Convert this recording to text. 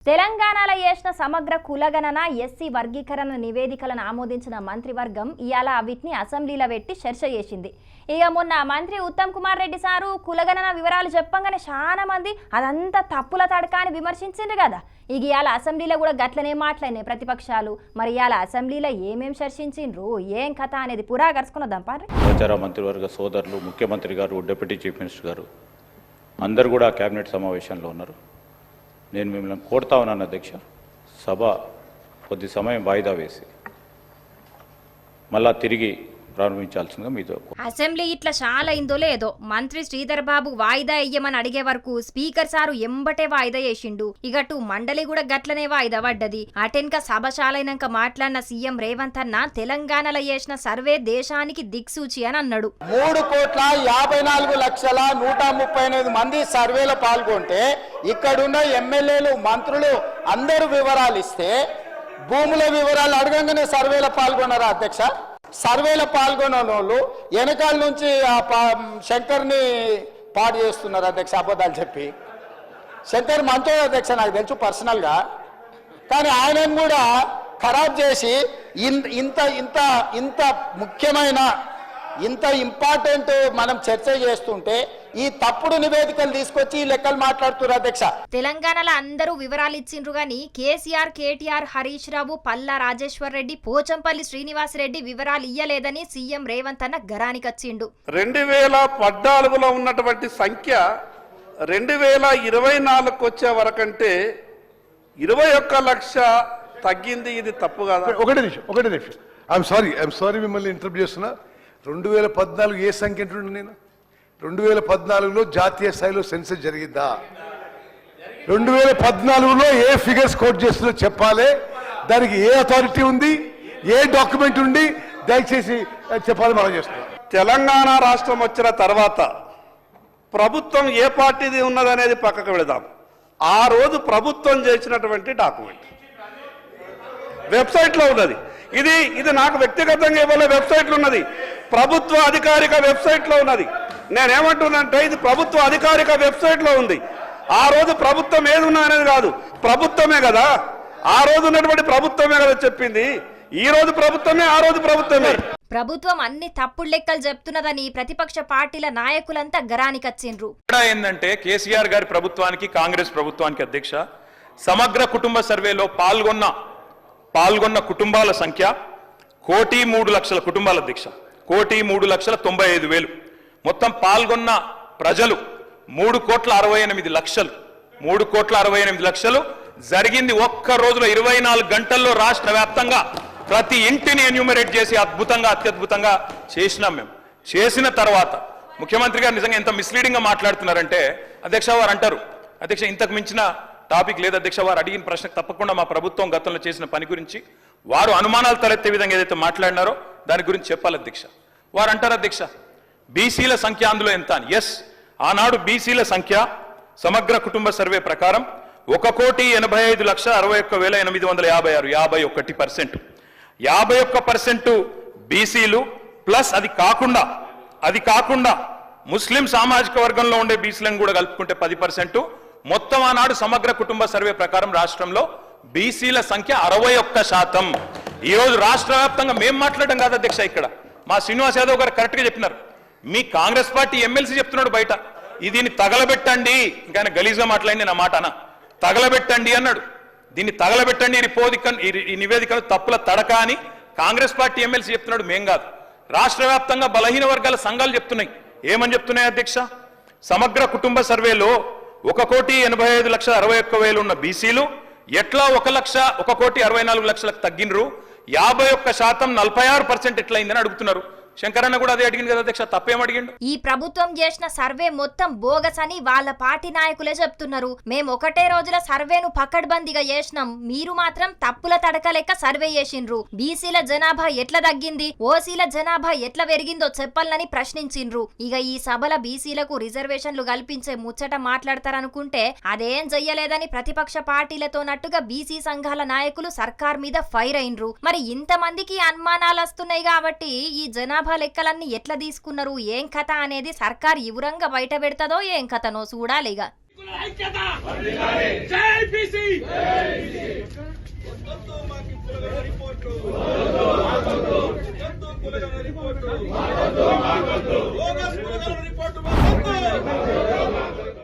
తెలంగాణలో చేసిన సమగ్ర కులగణన ఎస్సీ వర్గీకరణ నివేదికలను ఆమోదించిన మంత్రివర్గం ఇయాల వీటిని అసెంబ్లీలో పెట్టి చర్చ చేసింది. ఇక మొన్న మంత్రి ఉత్తమ్ కుమార్ రెడ్డి సారు కులగణన వివరాలు చెప్పంగానే చాలా మంది అదంతా తప్పుల తడక అని విమర్శించిండ్రు కదా. ఇక ఇయాల అసెంబ్లీలో కూడా గట్లనే మాట్లాడినాయి ప్రతిపక్షాలు. మరి ఇయాల అసెంబ్లీలో ఏమేం చర్చించిండ్రు, ఏం కథ అనేది పురా గడుచుకున్నదాం పారి. ప్రచార మంత్రివర్గ సోదరులు, ముఖ్యమంత్రి గారు, డిప్యూటీ చీఫ్ మినిస్టర్ గారు అందరూ కూడా కేబినెట్ సమావేశంలో ఉన్నారు. నేను మిమ్మల్ని కోరుతా ఉన్నాను అధ్యక్ష, సభ కొద్ది సమయం వాయిదా వేసి మళ్ళా తిరిగి ప్రారంభించాల్సిందిగా మీతో. అసెంబ్లీ ఇట్లా చాలా అయిందో లేదో మంత్రి శ్రీధర్ బాబు వాయిదా ఇయ్యమని అడిగే వరకు స్పీకర్ సారు ఎంబటే వాయిదా చేసిండు. ఇగటు మండలి కూడా గట్లనే వాయిదా పడ్డది. అటెన్క సభ చాలైనాక మాట్లాడిన సీఎం రేవంత్ అన్న తెలంగాణలో చేసిన సర్వే దేశానికి దిక్సూచి అని అన్నాడు. 3,54,138 మంది సర్వేలో పాల్గొంటే ఇక్కడున్న ఎమ్మెల్యేలు, మంత్రులు అందరూ వివరాలు ఇస్తే భూముల వివరాలు అడగంగానే సర్వేలో పాల్గొన్నారా అధ్యక్ష? సర్వేలో పాల్గొన్న వాళ్ళు వెనకాల నుంచి శంకర్ని పాడు చేస్తున్నారు అధ్యక్ష, అబద్ధాలు చెప్పి. శంకర్ మంచోడు అధ్యక్ష, నాకు తెలుసు పర్సనల్గా, కానీ ఆయనను కూడా ఖరాబ్ చేసి ఇంత ఇంత ఇంత ముఖ్యమైన ఇంత ఇంపార్టెంట్ మనం చర్చ చేస్తుంటే ఈ తప్పుడు నివేదికలు తీసుకొచ్చి ఈ లెక్కలు మాట్లాడుతున్నారు అధ్యక్ష. తెలంగాణలో అందరూ వివరాలు ఇచ్చిండ్రు గాని కేసీఆర్, కేటీఆర్, హరీష్ రావు, పల్లా రాజేశ్వర్ రెడ్డి, పోచంపల్లి శ్రీనివాస్ రెడ్డి వివరాలు ఇయ్యలేదని సీఎం రేవంత్ అన్న గరానికొచ్చిండు. 2014లో ఉన్నటువంటి సంఖ్య 2024కు వచ్చే వరకంటే 21 లక్ష తగ్గింది. ఇది తప్పు కదా? ఒకటే నిమిషం ఐఎమ్ సారీ మిమ్మల్ని ఇంటర్వ్యూ చేస్తున్నా. 2014 ఏ సంఖ్య అంటుండే నేను? 2014లో జాతీయ స్థాయిలో సెన్సస్ జరిగిందా? 2014లో ఏ ఫిగర్స్ కోట్ చేస్తుందో చెప్పాలి. దానికి ఏ అథారిటీ ఉంది, ఏ డాక్యుమెంట్ ఉంది, దయచేసి చెప్పాలి. మనం చేస్తున్నాం. తెలంగాణ రాష్ట్రం వచ్చిన తర్వాత ప్రభుత్వం ఏ పార్టీది ఉన్నదనేది పక్కకు వెళదాం. ఆ రోజు ప్రభుత్వం చేసినటువంటి డాక్యుమెంట్ వెబ్సైట్లో ఉన్నది. ఇది నాకు వ్యక్తిగతంగా ఇవ్వలే, వెబ్సైట్లో ఉన్నది, ప్రభుత్వ అధికారిక వెబ్సైట్లో ఉన్నది. నేనేమంటున్నానంటే ఇది ప్రభుత్వ అధికారిక వెబ్సైట్లో ఉంది. ఆ రోజు ప్రభుత్వం ఏది ఉన్నా అనేది కాదు, ప్రభుత్వమే కదా ఆ రోజు ఉన్నటువంటి ప్రభుత్వమే కదా చెప్పింది. ఈ రోజు ప్రభుత్వమే, ఆ రోజు ప్రభుత్వమే. ప్రభుత్వం అన్ని తప్పుడు లెక్కలు చెప్తున్నదని ప్రతిపక్ష పార్టీల నాయకులంతా గరానికొచ్చిండ్రు. ఏంటంటే కేసీఆర్ గారి ప్రభుత్వానికి, కాంగ్రెస్ ప్రభుత్వానికి అధ్యక్ష, సమగ్ర కుటుంబ సర్వేలో పాల్గొన్న కుటుంబాల సంఖ్య 1,03,00,000 కుటుంబాల అధ్యక్ష. 1,03,95,000. మొత్తం పాల్గొన్న ప్రజలు 3,68,00,000. 3,68,00,000 జరిగింది ఒక్క రోజులో 24 గంటల్లో రాష్ట్ర వ్యాప్తంగా ప్రతి ఇంటిని ఎన్యూమరేట్ చేసి అత్యద్భుతంగా చేసినాం. మేము చేసిన తర్వాత ముఖ్యమంత్రి గారు నిజంగా ఎంత మిస్లీడింగ్ గా మాట్లాడుతున్నారంటే అధ్యక్ష, వారు అంటారు అధ్యక్ష ఇంతకు మించిన టాపిక్ లేదు అధ్యక్ష. వారు అడిగిన ప్రశ్నకు తప్పకుండా మా ప్రభుత్వం గతంలో చేసిన పని గురించి వారు అనుమానాలు తలెత్తే విధంగా ఏదైతే మాట్లాడినారో దాని గురించి చెప్పాలి అధ్యక్ష. వారు అంటారు అధ్యక్ష బీసీల సంఖ్య అందులో ఎంత అని. ఎస్, ఆనాడు బీసీల సంఖ్య సమగ్ర కుటుంబ సర్వే ప్రకారం 1,85,61,856, 51%. 51% బీసీలు ప్లస్ అది కాకుండా ముస్లిం సామాజిక వర్గంలో ఉండే బీసీలను కూడా కలుపుకుంటే 10%. మొత్తం ఆనాడు సమగ్ర కుటుంబ సర్వే ప్రకారం రాష్ట్రంలో బీసీల సంఖ్య 61%. ఈ రోజు రాష్ట్ర వ్యాప్తంగా మేము మాట్లాడడం కాదు అధ్యక్ష, ఇక్కడ మా శ్రీనివాస్ యాదవ్ గారు కరెక్ట్ గా చెప్పినారు. మీ కాంగ్రెస్ పార్టీ ఎమ్మెల్సీ చెప్తున్నాడు బయట, దీన్ని తగలబెట్టండి, ఇంకా గలీజ్గా మాట్లాడి నా మాట తగలబెట్టండి అన్నాడు. దీన్ని తగలబెట్టండి ఈ నివేదికను తప్పుల తడక అని కాంగ్రెస్ పార్టీ ఎమ్మెల్సీ చెప్తున్నాడు, మేం కాదు. రాష్ట్ర వ్యాప్తంగా బలహీన వర్గాల సంఘాలు చెప్తున్నాయి. ఏమని చెప్తున్నాయి అధ్యక్ష? సమగ్ర కుటుంబ సర్వేలో 1,85,61,000 ఉన్న బీసీలు ఎట్లా 1,64,00,000 తగ్గినరు, 51% 46% ఎట్లయిందని అడుగుతున్నారు. శంకరన్న కూడా అదే అడిగింది కదా అధ్యక్ష, తప్పేం అడిగిండు? ఈ ప్రభుత్వం చేసిన సర్వే మొత్తం బోగస్ అని వాళ్ళ పార్టీ నాయకులే చెప్తున్నారు. మేము ఒకటే రోజుల సర్వేను పకడ్బందీగా చేసినాం, మీరు మాత్రం తప్పుల తడక లెక్క సర్వే చేసిండ్రు. బీసీల జనాభా ఎట్లా తగ్గింది, ఓసీల జనాభా ఎట్లా పెరిగిందో చెప్పాలని ప్రశ్నించిండ్రు. ఇక ఈ సభల బీసీలకు రిజర్వేషన్లు కల్పించే ముచ్చట మాట్లాడతారనుకుంటే అదేం చెయ్యలేదని ప్రతిపక్ష పార్టీలతో నట్టుగా బీసీ సంఘాల నాయకులు సర్కార్ మీద ఫైర్ అయినరు. మరి ఇంతమందికి అనుమానాలు వస్తున్నాయి కాబట్టి ఈ జనాభా లెక్కలన్నీ ఎట్లా తీసుకున్నారు, ఏం కథ అనేది సర్కార్ వివరంగా బయట పెడతదో ఏం కథనో చూడాలిగా. ఐక్యత జై బీసీ రిపోర్టు